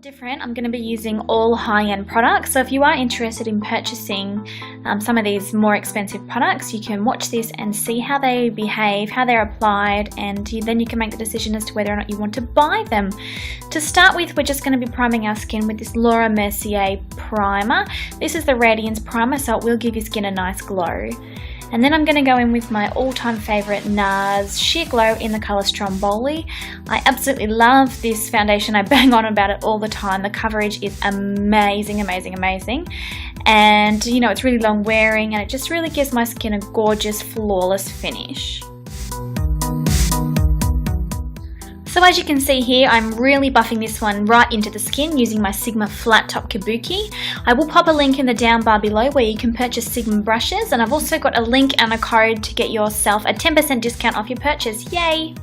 Different. I'm going to be using all high-end products, so if you are interested in purchasing some of these more expensive products, you can watch this and see how they behave, how they're applied, and then you can make the decision as to whether or not you want to buy them. To start with, we're just going to be priming our skin with this Laura Mercier primer. This is the Radiance primer, so it will give your skin a nice glow. And then I'm going to go in with my all-time favourite NARS Sheer Glow in the colour Stromboli. I absolutely love this foundation. I bang on about it all the time. The coverage is amazing, amazing, amazing. And you know, it's really long wearing and it just really gives my skin a gorgeous, flawless finish. So as you can see here, I'm really buffing this one right into the skin using my Sigma Flat Top Kabuki. I will pop a link in the down bar below where you can purchase Sigma brushes, and I've also got a link and a code to get yourself a 10% discount off your purchase. Yay!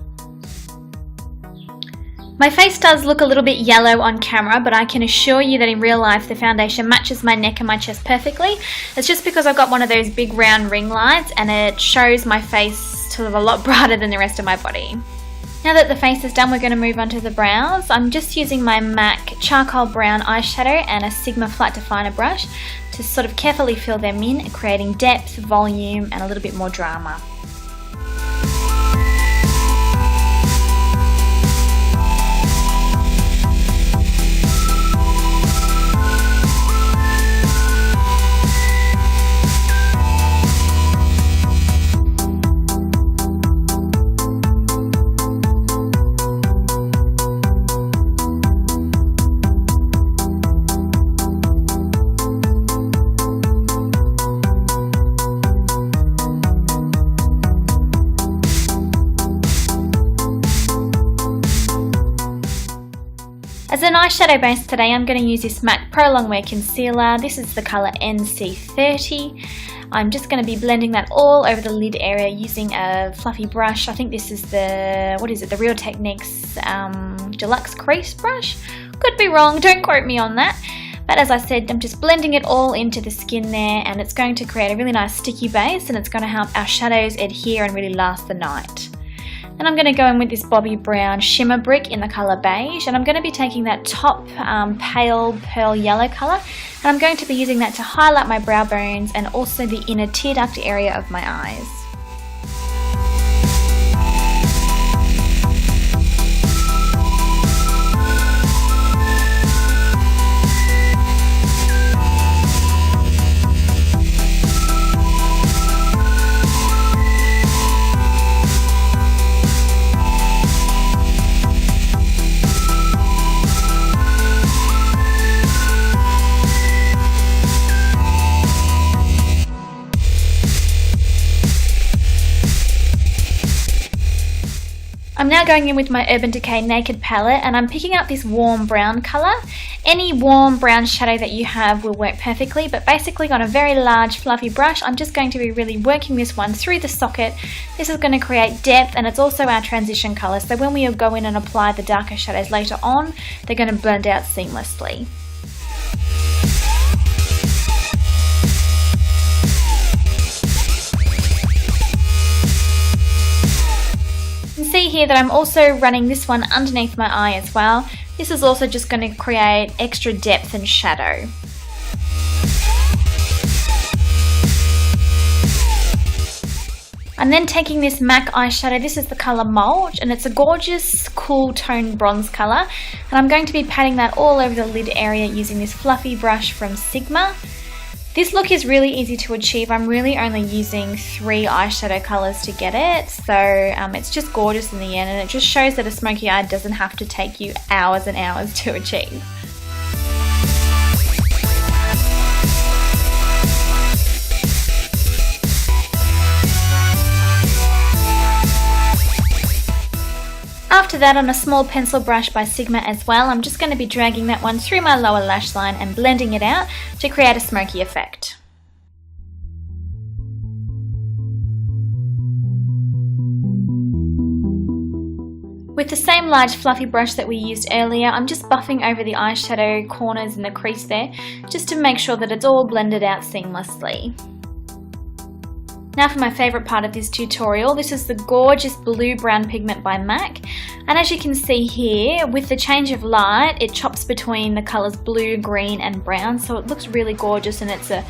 My face does look a little bit yellow on camera, but I can assure you that in real life the foundation matches my neck and my chest perfectly. It's just because I've got one of those big round ring lights and it shows my face sort of a lot brighter than the rest of my body. Now that the face is done, we're going to move on to the brows. I'm just using my MAC Charcoal Brown eyeshadow and a Sigma Flat Definer brush to sort of carefully fill them in, creating depth, volume, and a little bit more drama. As an eyeshadow base today, I'm going to use this MAC Pro Longwear Concealer. This is the colour NC30. I'm just going to be blending that all over the lid area using a fluffy brush. I think this is the, the Real Techniques Deluxe Crease brush. Could be wrong, don't quote me on that. But as I said, I'm just blending it all into the skin there, and it's going to create a really nice sticky base, and it's going to help our shadows adhere and really last the night. And I'm going to go in with this Bobbi Brown Shimmer Brick in the colour Beige, and I'm going to be taking that top pale pearl yellow colour, and I'm going to be using that to highlight my brow bones and also the inner tear duct area of my eyes. I'm now going in with my Urban Decay Naked palette, and I'm picking up this warm brown colour. Any warm brown shadow that you have will work perfectly, but basically on a very large fluffy brush, I'm just going to be really working this one through the socket. This is going to create depth, and it's also our transition colour, so when we go in and apply the darker shadows later on, they're going to blend out seamlessly. See here that I'm also running this one underneath my eye as well. This is also just going to create extra depth and shadow. I'm then taking this MAC eyeshadow. This is the colour Mulch, and it's a gorgeous cool tone bronze colour, and I'm going to be patting that all over the lid area using this fluffy brush from Sigma. This look is really easy to achieve. I'm really only using 3 eyeshadow colours to get it, so it's just gorgeous in the end, and it just shows that a smoky eye doesn't have to take you hours and hours to achieve. After that, on a small pencil brush by Sigma as well, I'm just going to be dragging that one through my lower lash line and blending it out to create a smoky effect. With the same large fluffy brush that we used earlier, I'm just buffing over the eyeshadow corners and the crease there, just to make sure that it's all blended out seamlessly. Now for my favourite part of this tutorial, this is the gorgeous blue brown pigment by MAC, and as you can see here, with the change of light, it chops between the colours blue, green and brown, so it looks really gorgeous and it's a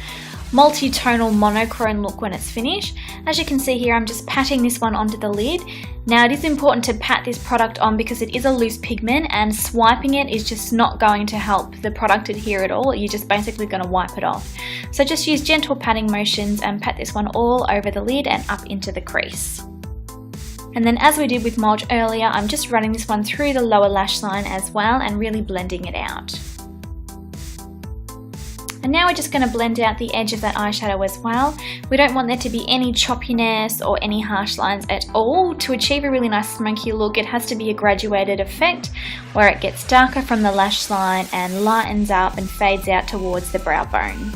multi-tonal monochrome look when it's finished. As you can see here, I'm just patting this one onto the lid. Now it is important to pat this product on because it is a loose pigment and swiping it is just not going to help the product adhere at all. You're just basically going to wipe it off. So just use gentle patting motions and pat this one all over the lid and up into the crease. And then as we did with mulch earlier, I'm just running this one through the lower lash line as well and really blending it out. And now we're just going to blend out the edge of that eyeshadow as well. We don't want there to be any choppiness or any harsh lines at all. To achieve a really nice smoky look, it has to be a graduated effect where it gets darker from the lash line and lightens up and fades out towards the brow bone.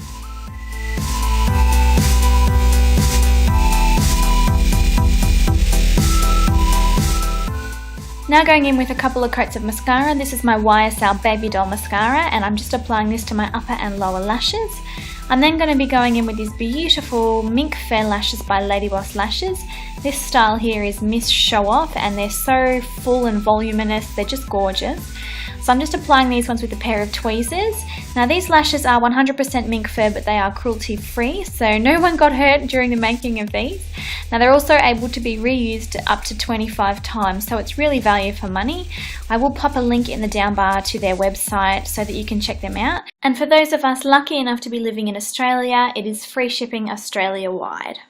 Now going in with a couple of coats of mascara. This is my YSL Baby Doll Mascara and I'm just applying this to my upper and lower lashes. I'm then going to be going in with these beautiful Mink Fair Lashes by Lady Boss Lashes. This style here is Miss Show Off and they're so full and voluminous, they're just gorgeous. So I'm just applying these ones with a pair of tweezers. Now these lashes are 100% mink fur, but they are cruelty free, so no one got hurt during the making of these. Now they're also able to be reused up to 25 times, so it's really value for money. I will pop a link in the down bar to their website so that you can check them out. And for those of us lucky enough to be living in Australia, it is free shipping Australia-wide.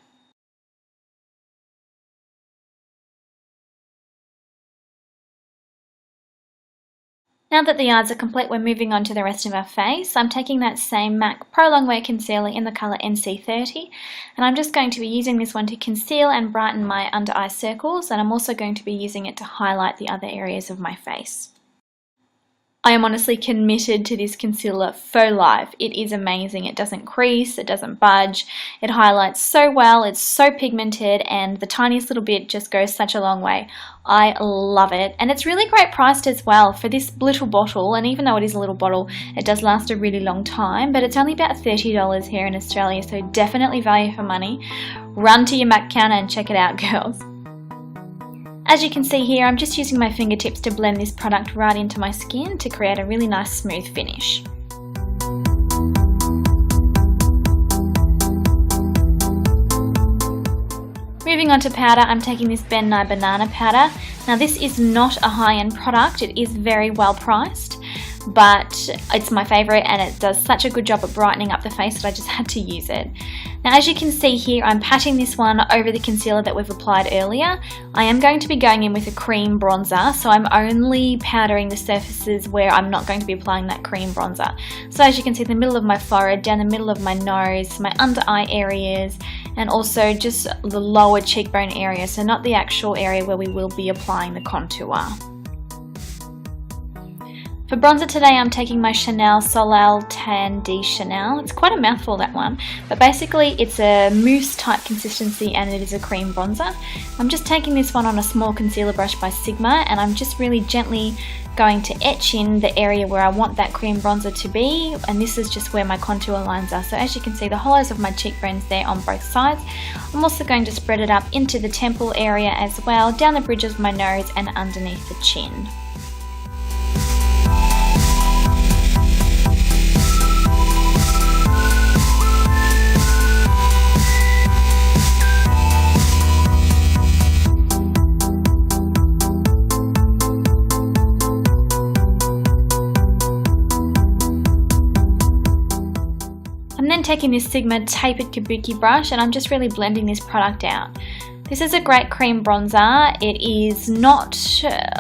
Now that the eyes are complete, we're moving on to the rest of our face. I'm taking that same MAC Pro Longwear Concealer in the colour NC30 and I'm just going to be using this one to conceal and brighten my under eye circles, and I'm also going to be using it to highlight the other areas of my face. I am honestly committed to this concealer for life. It is amazing. It doesn't crease, it doesn't budge, it highlights so well, it's so pigmented, and the tiniest little bit just goes such a long way. I love it, and it's really great priced as well for this little bottle, and even though it is a little bottle, it does last a really long time, but it's only about $30 here in Australia, so definitely value for money. Run to your MAC counter and check it out, girls. As you can see here, I'm just using my fingertips to blend this product right into my skin to create a really nice smooth finish. Moving on to powder, I'm taking this Ben Nye Banana Powder. Now this is not a high-end product, it is very well priced, but it's my favourite and it does such a good job at brightening up the face that I just had to use it. Now as you can see here, I'm patting this one over the concealer that we've applied earlier. I am going to be going in with a cream bronzer, so I'm only powdering the surfaces where I'm not going to be applying that cream bronzer. So as you can see, the middle of my forehead, down the middle of my nose, my under eye areas, and also just the lower cheekbone area, so not the actual area where we will be applying the contour. For bronzer today, I'm taking my Chanel Soleil Tan de Chanel. It's quite a mouthful, that one, but basically it's a mousse type consistency and it is a cream bronzer. I'm just taking this one on a small concealer brush by Sigma and I'm just really gently going to etch in the area where I want that cream bronzer to be, and this is just where my contour lines are. So as you can see, the hollows of my cheekbones there on both sides. I'm also going to spread it up into the temple area as well, down the bridge of my nose and underneath the chin. I'm then taking this Sigma tapered kabuki brush and I'm just really blending this product out. This is a great cream bronzer. It is not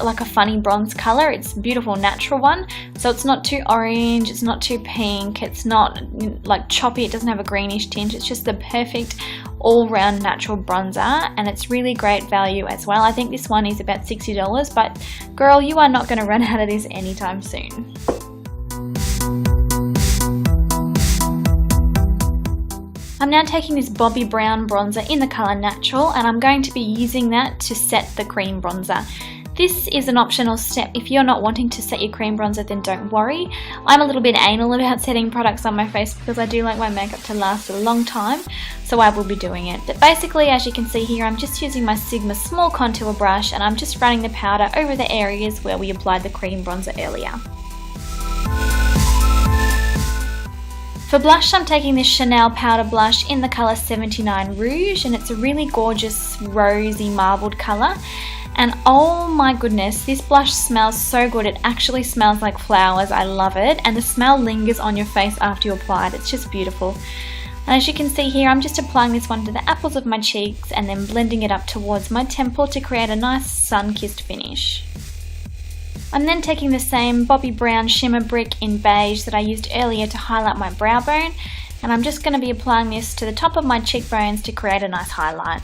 like a funny bronze colour, it's a beautiful natural one. So it's not too orange, it's not too pink, it's not like choppy, it doesn't have a greenish tint. It's just the perfect all-round natural bronzer and it's really great value as well. I think this one is about $60, but girl, you are not going to run out of this anytime soon. I'm now taking this Bobbi Brown bronzer in the colour Natural and I'm going to be using that to set the cream bronzer. This is an optional step. If you're not wanting to set your cream bronzer, then don't worry. I'm a little bit anal about setting products on my face because I do like my makeup to last a long time, so I will be doing it. But basically, as you can see here, I'm just using my Sigma small contour brush and I'm just running the powder over the areas where we applied the cream bronzer earlier. For blush, I'm taking this Chanel powder blush in the colour 79 Rouge, and it's a really gorgeous rosy marbled colour. And oh my goodness, this blush smells so good. It actually smells like flowers. I love it. And the smell lingers on your face after you apply it. It's just beautiful. And as you can see here, I'm just applying this one to the apples of my cheeks and then blending it up towards my temple to create a nice sun-kissed finish. I'm then taking the same Bobbi Brown shimmer brick in beige that I used earlier to highlight my brow bone. And I'm just going to be applying this to the top of my cheekbones to create a nice highlight.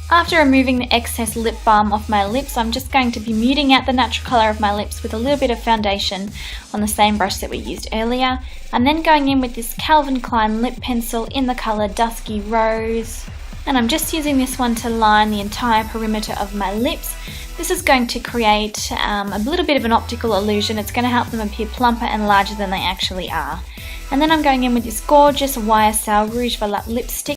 After removing the excess lip balm off my lips, I'm just going to be muting out the natural colour of my lips with a little bit of foundation on the same brush that we used earlier. I'm then going in with this Calvin Klein lip pencil in the colour Dusky Rose. And I'm just using this one to line the entire perimeter of my lips. This is going to create a little bit of an optical illusion. It's going to help them appear plumper and larger than they actually are. And then I'm going in with this gorgeous YSL Rouge Volupte lipstick